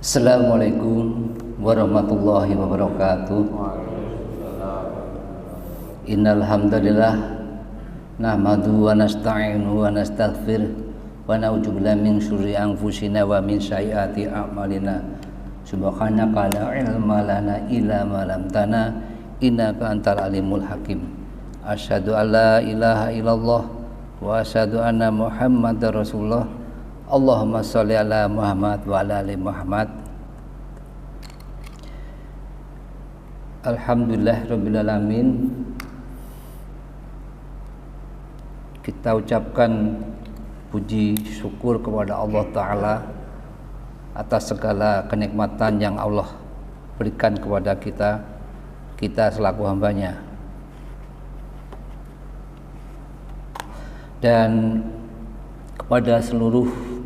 Assalamualaikum warahmatullahi wabarakatuh. Innal hamdalillah nahmadu wa nasta'inu wa nastaghfir wa na'udzu billahi min syururi anfusina wa min sayyiati a'malina. Subhanaka la ilma lana illa ma 'allamtana innaka antal alimul hakim. Asyhadu an la ilaha illallah wa asyhadu anna Muhammadar Rasulullah. Allahumma sholli ala Muhammad wa ala ali Muhammad. Alhamdulillah rabbil alamin. Kita ucapkan puji syukur kepada Allah Ta'ala atas segala kenikmatan yang Allah berikan kepada kita selaku hambanya. Dan kepada seluruh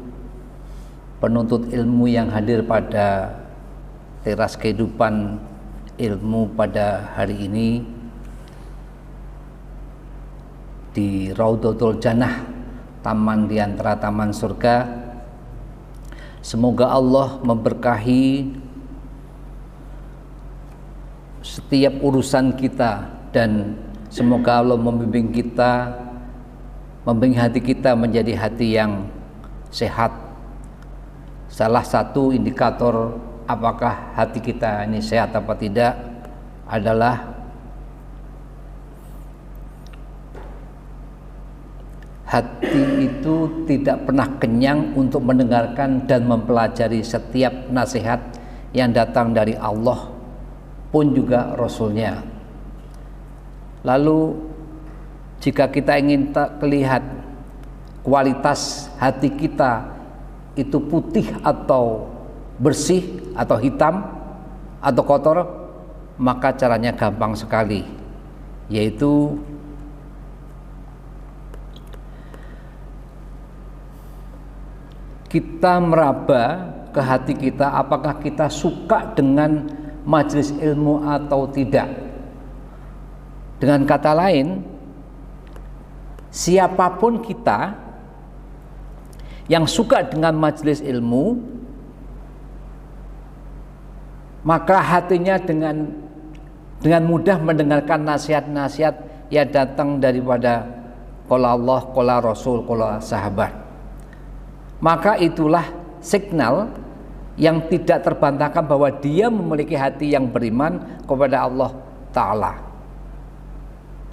penuntut ilmu yang hadir pada teras kehidupan ilmu pada hari ini di Raudhatul Jannah, taman di antara taman surga. Semoga Allah memberkahi setiap urusan kita dan semoga Allah membimbing kita, membimbing hati kita menjadi hati yang sehat. Salah satu indikator apakah hati kita ini sehat apa tidak adalah hati itu tidak pernah kenyang untuk mendengarkan dan mempelajari setiap nasihat yang datang dari Allah pun juga Rasulnya. Lalu jika kita ingin lihat kualitas hati kita itu putih atau bersih atau hitam atau kotor, maka caranya gampang sekali, yaitu kita meraba ke hati kita apakah kita suka dengan majelis ilmu atau tidak. Dengan kata lain, siapapun kita yang suka dengan majelis ilmu, maka hatinya dengan mudah mendengarkan nasihat-nasihat yang datang daripada qala Allah, qala Rasul, qala sahabat. Maka itulah signal yang tidak terbantahkan bahwa dia memiliki hati yang beriman kepada Allah Ta'ala.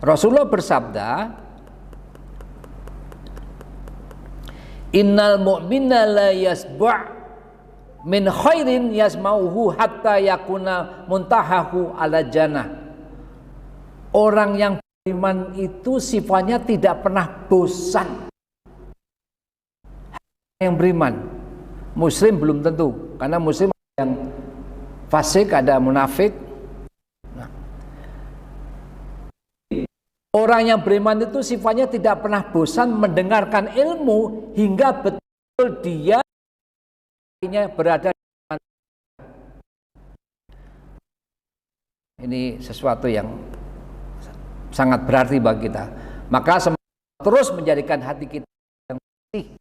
Rasulullah bersabda, innal mu'mina la yasba' min khairin yasma'uhu hatta yakuna muntahahu ala jannah. Orang yang beriman itu sifatnya tidak pernah bosan. Yang beriman, muslim belum tentu, karena muslim ada yang fasik, ada munafik. Orang yang beriman itu sifatnya tidak pernah bosan mendengarkan ilmu hingga betul dia berada di mana. Ini sesuatu yang sangat berarti bagi kita. Maka semoga terus menjadikan hati kita yang bersih.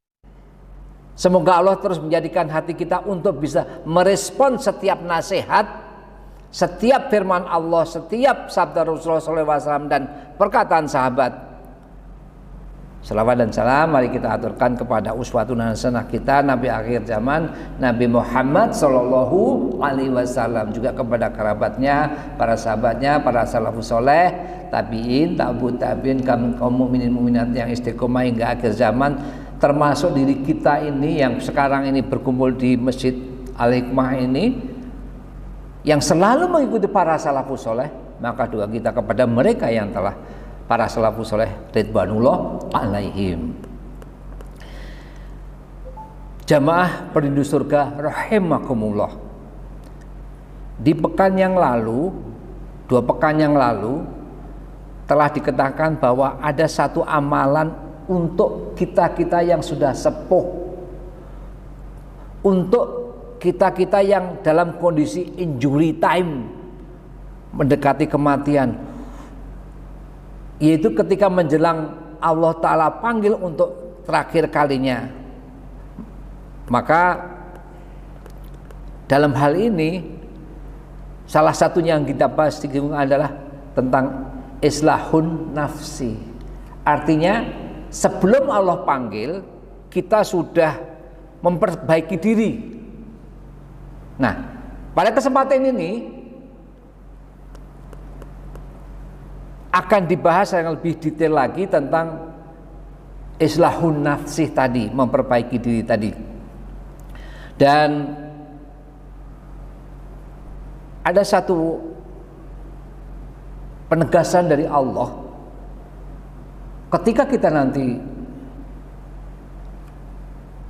Semoga Allah terus menjadikan hati kita untuk bisa merespon setiap nasihat, setiap firman Allah, setiap sabda Rasulullah SAW dan perkataan sahabat. Salawat dan salam mari kita aturkan kepada uswatun hasanah kita, Nabi akhir zaman, Nabi Muhammad Sallallahu Alaihi Wasallam, juga kepada kerabatnya, para sahabatnya, para salafus soleh, tabiin, tabi'ut tabi'in, kaum mukminin mukminat yang istiqomah hingga akhir zaman, termasuk diri kita ini yang sekarang ini berkumpul di Masjid Al-Hikmah ini, yang selalu mengikuti para salafus soleh. Maka doa kita kepada mereka yang telah para salafus soleh ridwanullah alaihim. Jamaah perindu surga rahimakumullah, di pekan yang lalu, 2 pekan yang lalu telah dikatakan bahwa ada satu amalan untuk kita-kita yang sudah sepuh, untuk kita-kita yang dalam kondisi injury time, mendekati kematian, yaitu ketika menjelang Allah Ta'ala panggil untuk terakhir kalinya. Maka dalam hal ini salah satunya yang kita bahas adalah tentang islahun nafsi. Artinya sebelum Allah panggil, kita sudah memperbaiki diri. Nah, pada kesempatan ini akan dibahas yang lebih detail lagi tentang islahun nafsi tadi, memperbaiki diri tadi. Dan ada satu penegasan dari Allah ketika kita nanti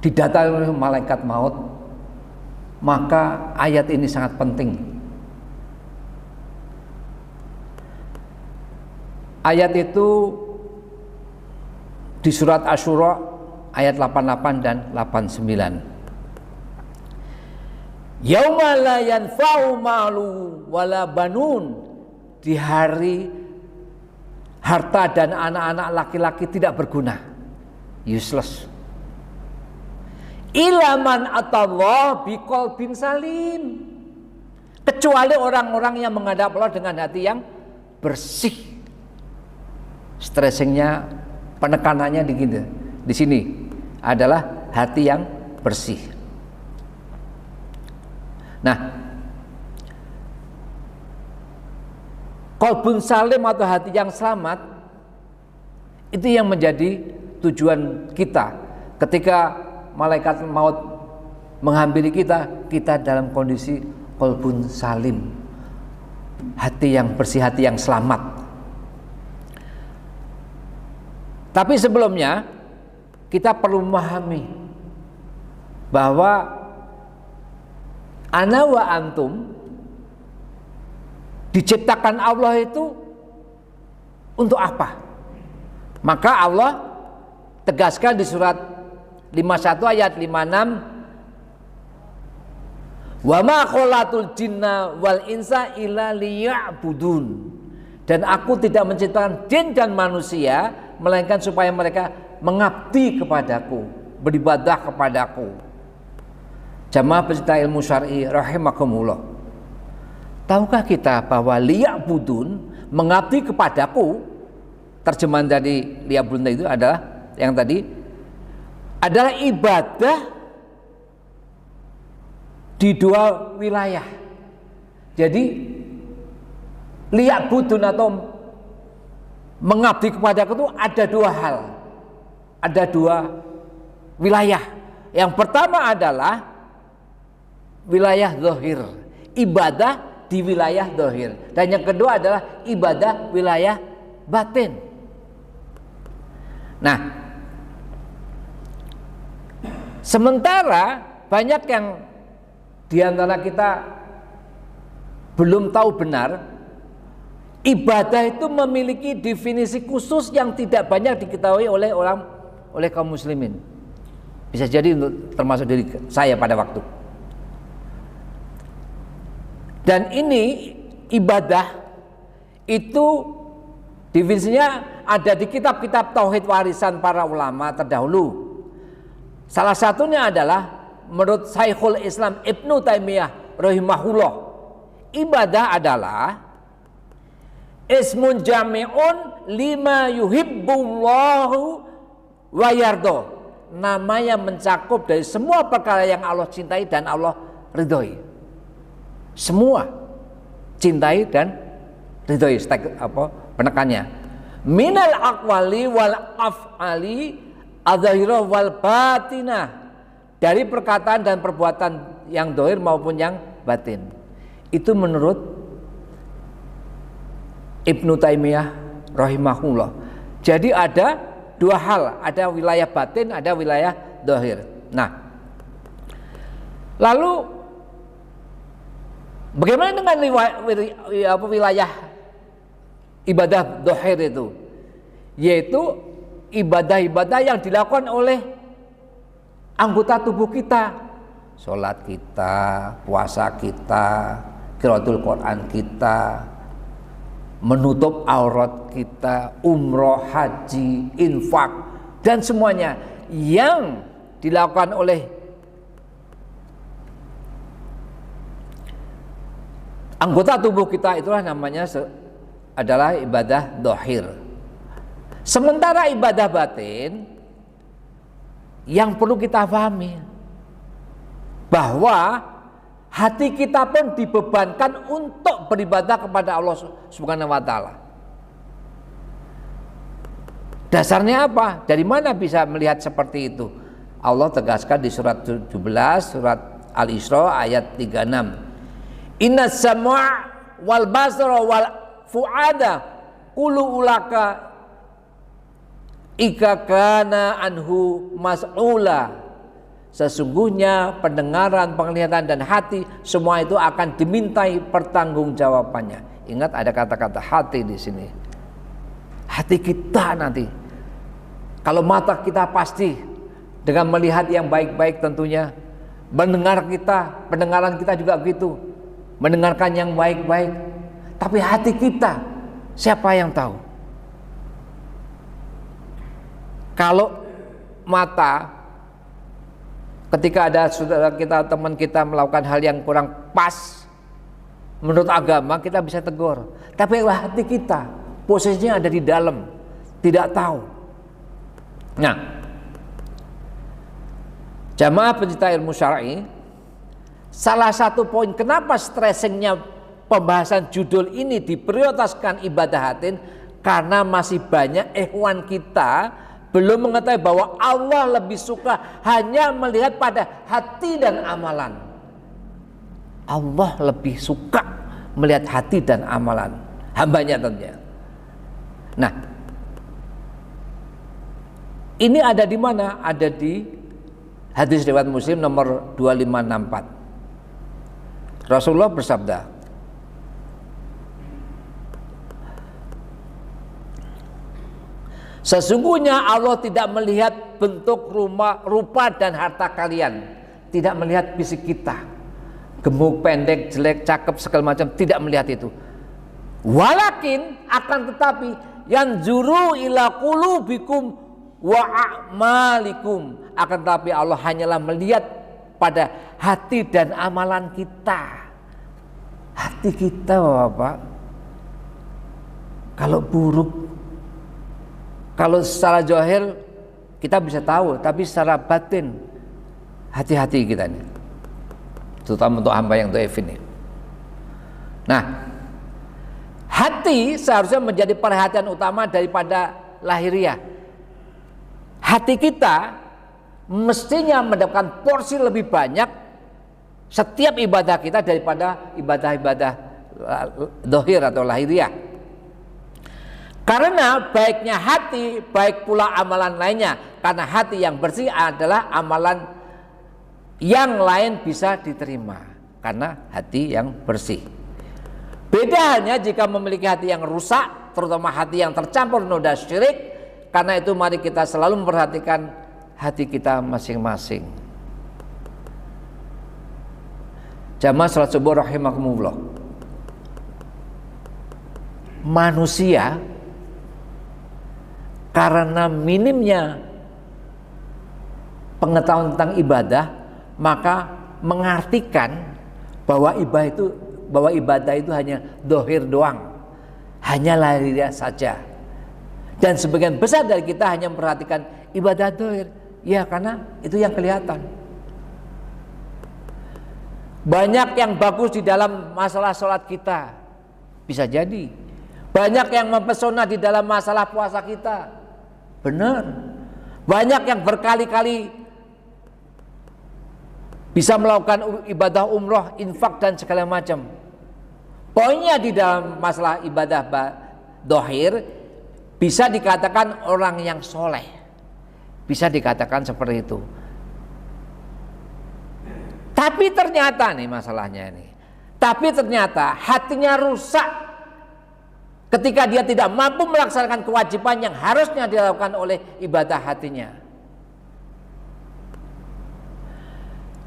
didatangi oleh malaikat maut, maka ayat ini sangat penting. Ayat itu di surat Asy-Syura ayat 88 dan 89. Yauma la yanfa'u malu wala banun, di hari harta dan anak-anak laki-laki tidak berguna, useless. Illa man atallah biqalbin salim, kecuali orang-orang yang menghadap Allah dengan hati yang bersih. Stressingnya, penekanannya di sini adalah hati yang bersih. Nah, qalbun salim atau hati yang selamat itu yang menjadi tujuan kita ketika malaikat maut menghampiri kita dalam kondisi qalbun salim, hati yang bersih, hati yang selamat. Tapi sebelumnya kita perlu memahami bahwa ana wa antum diciptakan Allah itu untuk apa? Maka Allah tegaskan di surat 51 ayat 56, wa ma khalaqatul jinna wal insa illa liya'budun, dan aku tidak menciptakan jin dan manusia melainkan supaya mereka mengabdi kepadaku, beribadah kepadaku. Jamaah pecinta ilmu syar'i rahimakumullah, tahukah kita bahwa liya'budun, mengabdi kepadaku, terjemahan dari liya'budun itu adalah yang tadi adalah ibadah di dua wilayah. Jadi liya'budun atau mengabdi kepadaku itu ada dua hal, ada dua wilayah. Yang pertama adalah wilayah zahir, ibadah di wilayah zahir, dan yang kedua adalah ibadah wilayah batin. Nah, sementara banyak yang diantara kita belum tahu benar, ibadah itu memiliki definisi khusus yang tidak banyak diketahui oleh kaum muslimin. Bisa jadi termasuk diri saya pada waktu. Dan ini ibadah itu definisinya ada di kitab-kitab tauhid warisan para ulama terdahulu. Salah satunya adalah menurut Syekhul Islam Ibnu Taimiyah rahimahullah, ibadah adalah ismun jami'un lima yuhibbullahu wa yardo, nama yang mencakup dari semua perkara yang Allah cintai dan Allah ridhoi. Semua cintai dan ridhoi, penekannya. Minal aqwali wal af'ali adzahirah wal batinah, dari perkataan dan perbuatan yang zahir maupun yang batin. Itu menurut Ibnu Taimiyah rahimahullah. Jadi ada dua hal, ada wilayah batin, ada wilayah zahir. Nah, lalu bagaimana dengan wilayah ibadah zahir itu? Yaitu ibadah-ibadah yang dilakukan oleh anggota tubuh kita, sholat kita, puasa kita, qiraatul Quran kita, menutup aurat kita, umroh, haji, infak, dan semuanya yang dilakukan oleh Anggota tubuh kita itulah namanya adalah ibadah dohir. Sementara ibadah batin yang perlu kita pahami bahwa hati kita pun dibebankan untuk beribadah kepada Allah Subhanahu wa taala. Dasarnya apa? Dari mana bisa melihat seperti itu? Allah tegaskan di surat 17, surat Al-Isra ayat 36. Inna sam'a wal basara wal fu'ada kullu ulaka ika kana anhu mas'ula. Sesungguhnya pendengaran, penglihatan dan hati semua itu akan dimintai pertanggungjawabannya. Ingat ada kata-kata hati di sini. Hati kita nanti. Kalau mata kita pasti dengan melihat yang baik-baik tentunya. Pendengaran kita juga begitu. Mendengarkan yang baik-baik. Tapi hati kita siapa yang tahu? Kalau mata, ketika ada saudara kita, teman kita melakukan hal yang kurang pas menurut agama, kita bisa tegur. Tapi hati kita posisinya ada di dalam, tidak tahu. Nah, jamaah pencinta ilmu syar'i, salah satu poin kenapa stressingnya pembahasan judul ini diprioritaskan ibadah hatin, karena masih banyak ikhwan kita belum mengetahui bahwa Allah lebih suka hanya melihat pada hati dan amalan. Allah lebih suka melihat hati dan amalan hambanya tentunya. Nah, ini ada di mana? Ada di hadis riwayat Muslim nomor 2564. Rasulullah bersabda, sesungguhnya Allah tidak melihat bentuk rupa dan harta kalian, tidak melihat fisik kita, gemuk, pendek, jelek, cakep, segala macam, tidak melihat itu. Walakin akan tetapi yanzuru ila qulubikum wa a'malikum, akan tetapi Allah hanyalah melihat pada hati dan amalan kita. Hati kita, Bapak, kalau buruk, kalau secara zahir kita bisa tahu, tapi secara batin hati-hati kita ini, terutama untuk hamba yang dhaif ini. Nah, hati seharusnya menjadi perhatian utama daripada lahiriah. Hati kita mestinya mendapatkan porsi lebih banyak setiap ibadah kita daripada ibadah-ibadah zahir atau lahiriah. Karena baiknya hati, baik pula amalan lainnya. Karena hati yang bersih adalah amalan yang lain bisa diterima. Karena hati yang bersih. Beda halnya jika memiliki hati yang rusak, terutama hati yang tercampur noda syirik. Karena itu mari kita selalu memperhatikan hati kita masing-masing. Jamaah salat subuh rahimakumullah. Manusia karena minimnya pengetahuan tentang ibadah, maka mengartikan bahwa ibadah itu hanya dohir doang, hanya lahiriah saja. Dan sebagian besar dari kita hanya memperhatikan ibadah dohir, ya karena itu yang kelihatan. Banyak yang bagus di dalam masalah sholat kita, bisa jadi. Banyak yang mempesona di dalam masalah puasa kita, benar. Banyak yang berkali-kali bisa melakukan ibadah umroh, infak dan segala macam. Poinnya di dalam masalah ibadah dohir bisa dikatakan orang yang soleh, bisa dikatakan seperti itu. Tapi ternyata nih masalahnya ini, tapi ternyata hatinya rusak ketika dia tidak mampu melaksanakan kewajiban yang harusnya dilakukan oleh ibadah hatinya.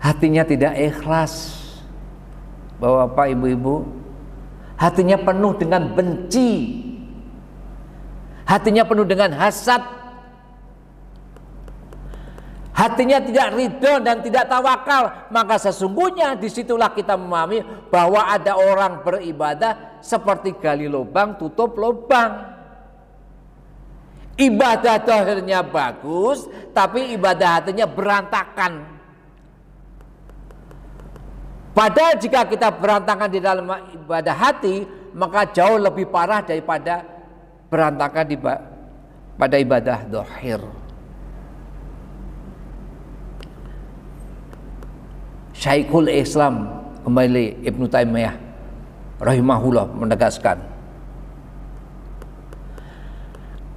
Hatinya tidak ikhlas, Bapak Ibu-ibu, hatinya penuh dengan benci, hatinya penuh dengan hasad, hatinya tidak ridho dan tidak tawakal, maka sesungguhnya disitulah kita memahami bahwa ada orang beribadah seperti gali lubang tutup lubang. Ibadah zahirnya bagus, tapi ibadah hatinya berantakan. Padahal jika kita berantakan di dalam ibadah hati, maka jauh lebih parah daripada berantakan pada ibadah zahir. Syekhul Islam kembali Ibnu Taimiyah rahimahullah menegaskan,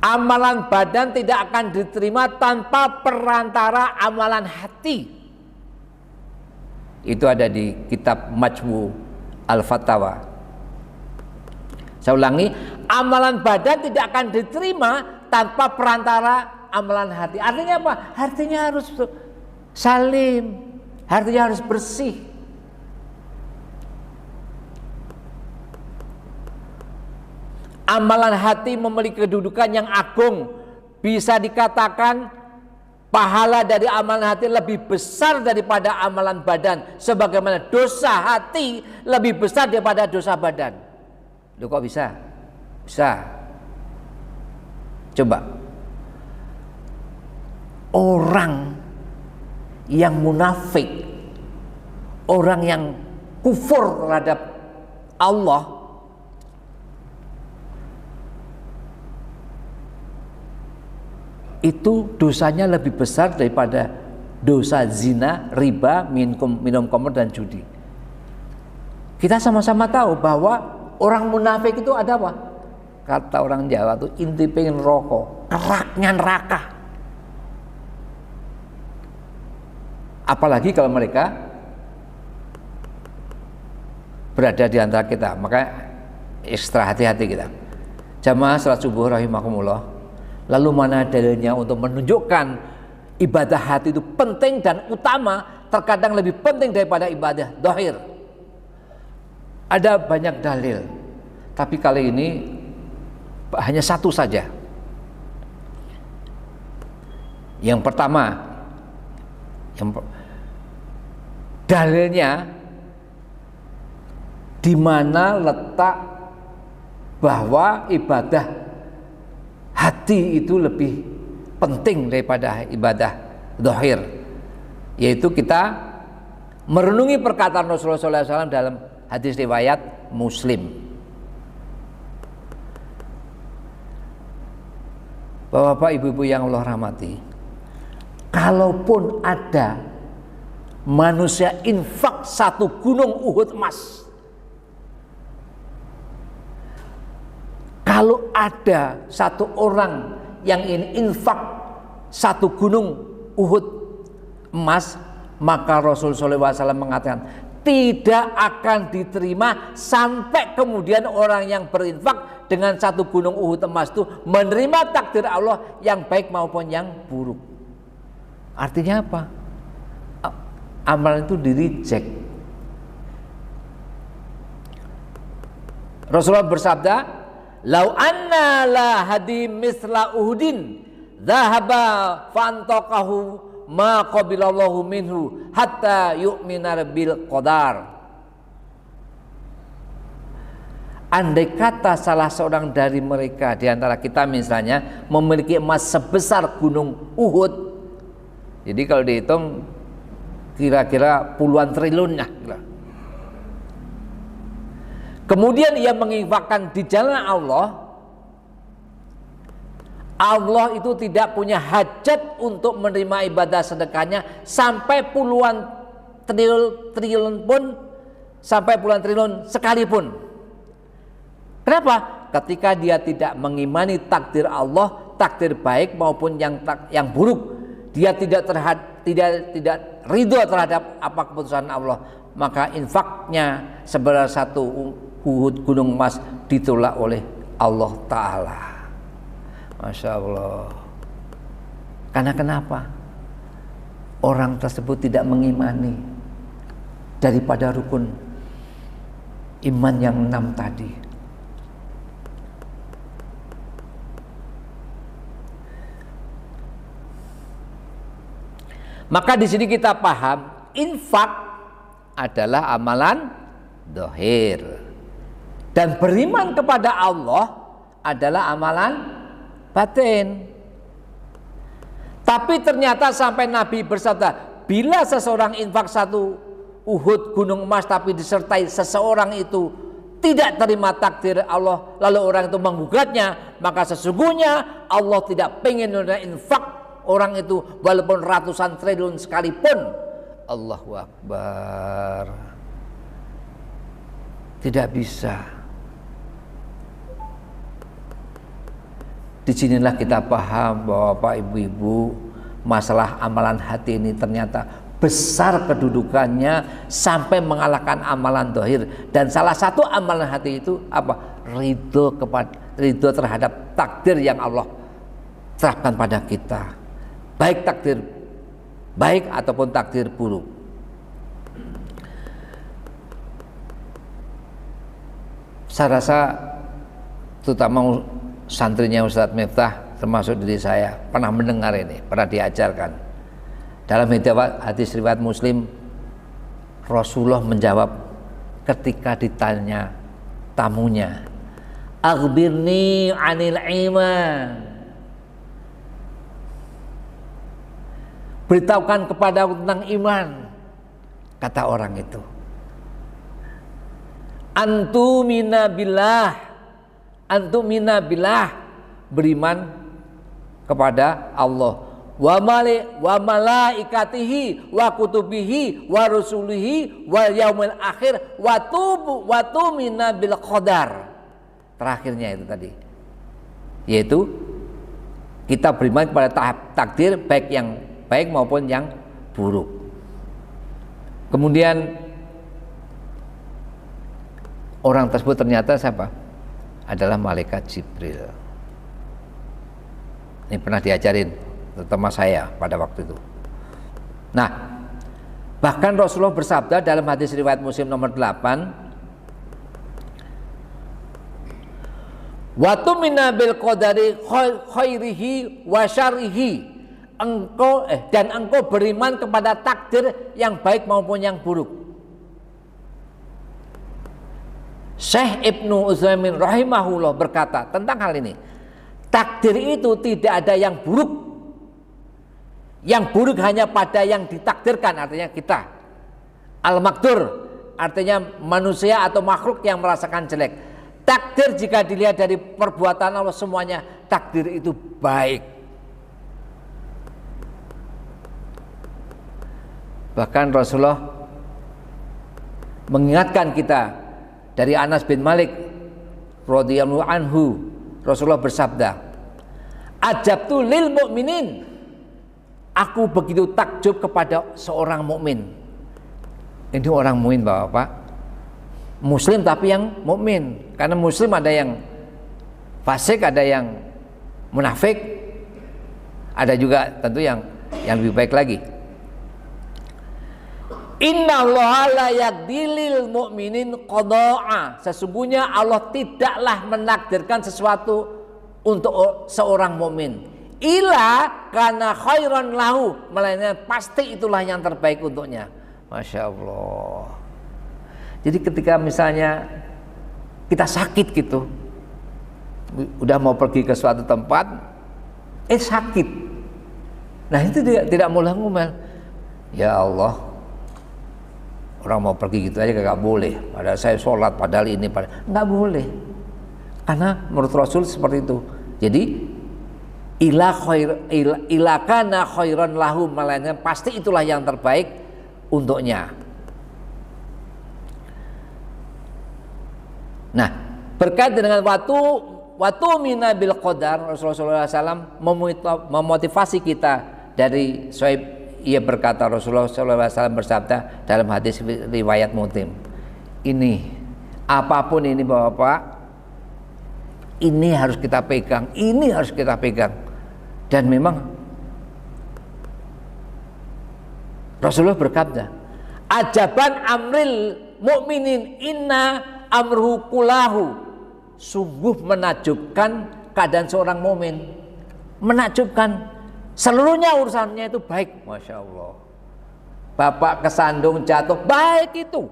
amalan badan tidak akan diterima tanpa perantara amalan hati. Itu ada di kitab Majmu' Al-Fatawa. Saya ulangi, amalan badan tidak akan diterima tanpa perantara amalan hati. Artinya apa? Artinya harus salim, artinya harus bersih. Amalan hati memiliki kedudukan yang agung. Bisa dikatakan pahala dari amalan hati lebih besar daripada amalan badan, sebagaimana dosa hati lebih besar daripada dosa badan. Loh, kok bisa? Bisa. Coba. Orang yang munafik, orang yang kufur terhadap Allah, itu dosanya lebih besar daripada dosa zina, riba, minum khamr dan judi. Kita sama-sama tahu bahwa orang munafik itu ada apa? Kata orang Jawa itu inti pengen rokok, keraknya neraka. Apalagi kalau mereka berada di antara kita, maka ekstra hati-hati kita. Jamaah salat subuh rahimakumullah. Lalu mana dalilnya untuk menunjukkan ibadah hati itu penting dan utama, terkadang lebih penting daripada ibadah zahir? Ada banyak dalil, tapi kali ini hanya satu saja. Yang pertama, dalilnya di mana letak bahwa ibadah hati itu lebih penting daripada ibadah zahir, yaitu kita merenungi perkataan Rasulullah SAW dalam hadis riwayat Muslim. Bapak-bapak, ibu-ibu yang Allah rahmati, kalaupun ada manusia infak 1 gunung Uhud emas, kalau ada satu orang yang ingin infak 1 gunung Uhud emas, maka Rasulullah SAW mengatakan tidak akan diterima sampai kemudian orang yang berinfak dengan 1 gunung Uhud emas itu menerima takdir Allah yang baik maupun yang buruk. Artinya apa? Amalan itu di-reject. Rasulullah bersabda, "Lau anna la hadi misla Uhudin dhahaba fantaqahu ma qabilallahu minhu hatta yu'mina bil qadar." Andai kata salah seorang dari mereka di antara kita misalnya memiliki emas sebesar gunung Uhud, jadi kalau dihitung kira-kira puluhan triliun ya. Kemudian ia menginfakkan di jalan Allah, Allah itu tidak punya hajat untuk menerima ibadah sedekahnya sampai puluhan triliun pun, sampai puluhan triliun sekalipun. Kenapa? Ketika dia tidak mengimani takdir Allah, takdir baik maupun yang buruk, dia tidak ridho terhadap apa keputusan Allah, maka infaknya sebesar 1 Uhud gunung emas ditolak oleh Allah Ta'ala. Masya Allah. Karena kenapa? Orang tersebut tidak mengimani daripada rukun iman yang 6 tadi. Maka di sini kita paham infak adalah amalan dohir, dan beriman kepada Allah adalah amalan batin. Tapi ternyata sampai Nabi bersabda, bila seseorang infak 1 Uhud gunung emas tapi disertai seseorang itu tidak terima takdir Allah, lalu orang itu menggugatnya, maka sesungguhnya Allah tidak pengen infak orang itu walaupun ratusan triliun sekalipun. Allahu Akbar. Tidak bisa. Disinilah kita paham bahwa Bapak Ibu-ibu, masalah amalan hati ini ternyata besar kedudukannya sampai mengalahkan amalan dohir. Dan salah satu amalan hati itu apa? Ridho terhadap takdir yang Allah terapkan pada kita, baik takdir baik ataupun takdir buruk. Saya rasa terutama santrinya Ustadz Miftah termasuk diri saya pernah mendengar ini, pernah diajarkan. Dalam hadis riwayat Muslim, Rasulullah menjawab ketika ditanya tamunya, "Akhbirni 'anil iman." Beritahukan kepada aku tentang iman. Kata orang itu, "Antumina billah, beriman kepada Allah, wa malaikatihi wa kutubihi wa rusulihi wal yaumil akhir wa tumina bil qadar." Terakhirnya itu tadi, yaitu kita beriman kepada takdir baik yang baik maupun yang buruk. Kemudian orang tersebut ternyata siapa? Adalah malaikat Jibril. Ini pernah diajarin terutama saya pada waktu itu. Nah, bahkan Rasulullah bersabda dalam hadis riwayat Muslim nomor 8, "Wa tumina bil qadari khairihi wa syarrihi." Engkau beriman kepada takdir yang baik maupun yang buruk. Syekh Ibnu Utsaimin rahimahullah berkata tentang hal ini, takdir itu tidak ada yang buruk. Yang buruk hanya pada yang ditakdirkan, artinya kita. Al-makdur, artinya manusia atau makhluk yang merasakan jelek. Takdir jika dilihat dari perbuatan Allah semuanya, takdir itu baik. Bahkan Rasulullah mengingatkan kita dari Anas bin Malik radhiyallahu anhu, Rasulullah bersabda, "Ajabtu lil mu'minin." Aku begitu takjub kepada seorang mukmin. Ini orang mukmin Bapak, Muslim tapi yang mukmin. Karena Muslim ada yang fasik, ada yang munafik, ada juga tentu yang lebih baik lagi. Innallaha la yaqdilil mu'minin qada'a. Sesungguhnya Allah tidaklah menakdirkan sesuatu untuk seorang mukmin ila kana khairan lahu, melainkan pasti itulah yang terbaik untuknya. Masya Allah. Jadi ketika misalnya kita sakit gitu, udah mau pergi ke suatu tempat, sakit. Nah itu tidak mulai-ngumel. Ya Allah, orang mau pergi gitu aja gak boleh. Padahal saya sholat, padahal ini, nggak boleh. Karena menurut Rasul seperti itu. Jadi ila kana khairan lahu, melainkan pasti itulah yang terbaik untuknya. Nah, berkait dengan watu mina bil qadar, Rasulullah SAW memotivasi kita dari Suhaib. Ia berkata, Rasulullah SAW bersabda dalam hadis riwayat Muslim, ini apapun ini Bapak, ini harus kita pegang, ini harus kita pegang. Dan memang Rasulullah berkata, ajaban amril mukminin inna amruhu kulahu. Sungguh menakjubkan keadaan seorang mukmin, menakjubkan. seluruhnya urusannya itu baik. Masya Allah. Bapak kesandung jatuh, baik itu.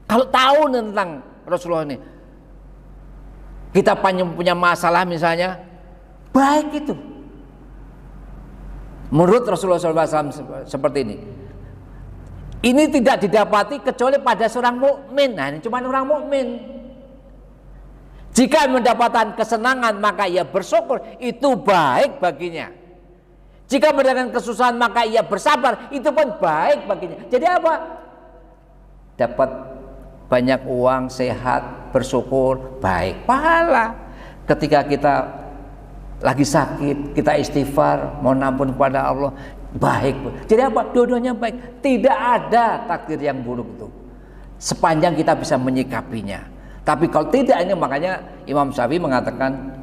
Kalau tahu tentang Rasulullah ini, kita punya masalah misalnya, baik itu. Menurut Rasulullah SAW seperti ini. Ini tidak didapati kecuali pada seorang mukmin. Nah, ini cuma orang mukmin. Jika mendapatkan kesenangan maka ia bersyukur, itu baik baginya. Jika mendapatkan kesusahan maka ia bersabar, itu pun baik baginya. Jadi apa? Dapat banyak uang, sehat, bersyukur, baik, pahala. Ketika kita lagi sakit, kita istighfar, mohon ampun kepada Allah, baik. Jadi apa? Dua-duanya baik. Tidak ada takdir yang buruk itu, sepanjang kita bisa menyikapinya. Tapi kalau tidak, ini makanya Imam Syafi'i mengatakan,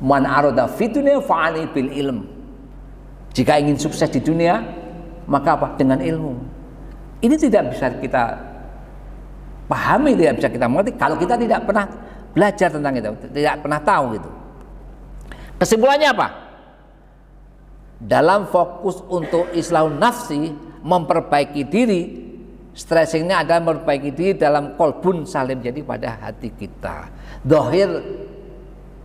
man arada fitunya fa'ali bil ilm. Jika ingin sukses di dunia, maka apa? Dengan ilmu. Ini tidak bisa kita pahami, tidak bisa kita mengerti kalau kita tidak pernah belajar tentang itu, tidak pernah tahu gitu. Kesimpulannya apa? Dalam fokus untuk islahun nafsi, memperbaiki diri, stressingnya adalah memperbaiki diri dalam kolbun salim, jadi pada hati kita. Zahir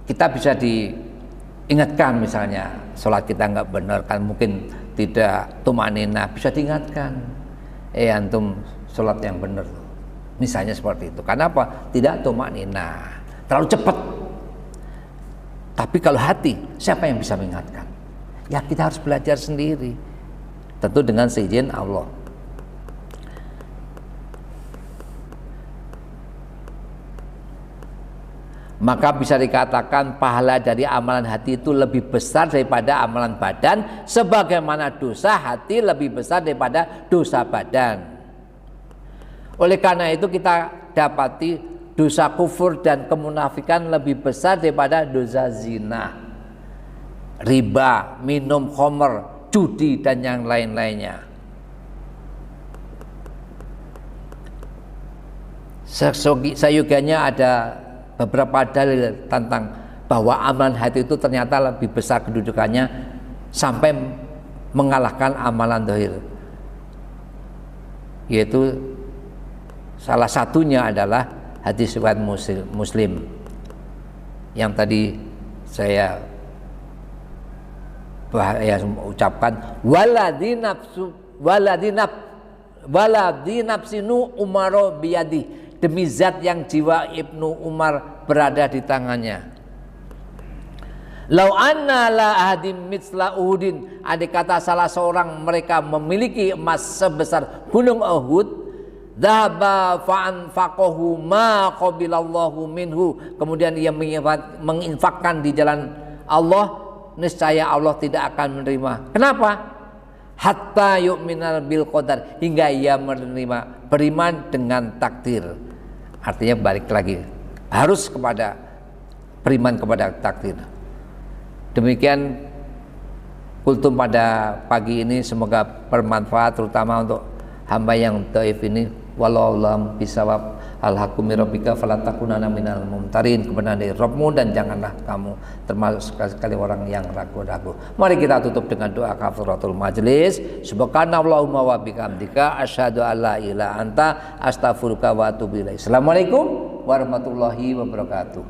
kita bisa diingatkan, misalnya sholat kita nggak benar, kan mungkin tidak tumanina, bisa diingatkan, antum sholat yang benar, misalnya seperti itu. Karena apa? Tidak tumanina, terlalu cepat. Tapi kalau hati, siapa yang bisa mengingatkan? Ya kita harus belajar sendiri, tentu dengan seizin Allah. Maka bisa dikatakan pahala dari amalan hati itu lebih besar daripada amalan badan, sebagaimana dosa hati lebih besar daripada dosa badan. Oleh karena itu kita dapati dosa kufur dan kemunafikan lebih besar daripada dosa zina, riba, minum khamr, judi dan yang lain-lainnya. Sayuganya ada beberapa dalil tentang bahwa amalan hati itu ternyata lebih besar kedudukannya sampai mengalahkan amalan zahir. Yaitu salah satunya adalah hadis riwayat Muslim yang tadi saya ucapkan, waladhi nafsinu umaro biyadi, demi zat yang jiwa Ibnu Umar berada di tangannya. Lau anna la ahadim mitsla Uhudin, andai kata salah seorang mereka memiliki emas sebesar gunung Uhud, dhaba fa'anfaqahu ma qabilallahu minhu, kemudian ia menginfakkan di jalan Allah, niscaya Allah tidak akan menerima. Kenapa? Hatta yu'minal bil qadar, hingga ia menerima, beriman dengan takdir. Artinya balik lagi, harus kepada beriman kepada takdir. Demikian kultum pada pagi ini, semoga bermanfaat terutama untuk hamba yang dhaif ini. Wallahu a'lam bishawab. Al-haqqu min rabbika fala takunanna minal mumtarin, kebenaran dari Rabbmu dan janganlah kamu termasuk sekali orang yang ragu-ragu. Mari kita tutup dengan doa kafaratul majlis. Subhanallahumma wa bihamdika asyhadu alla ilaha anta astaghfiruka wa atubu ilaik. Assalamualaikum warahmatullahi wabarakatuh.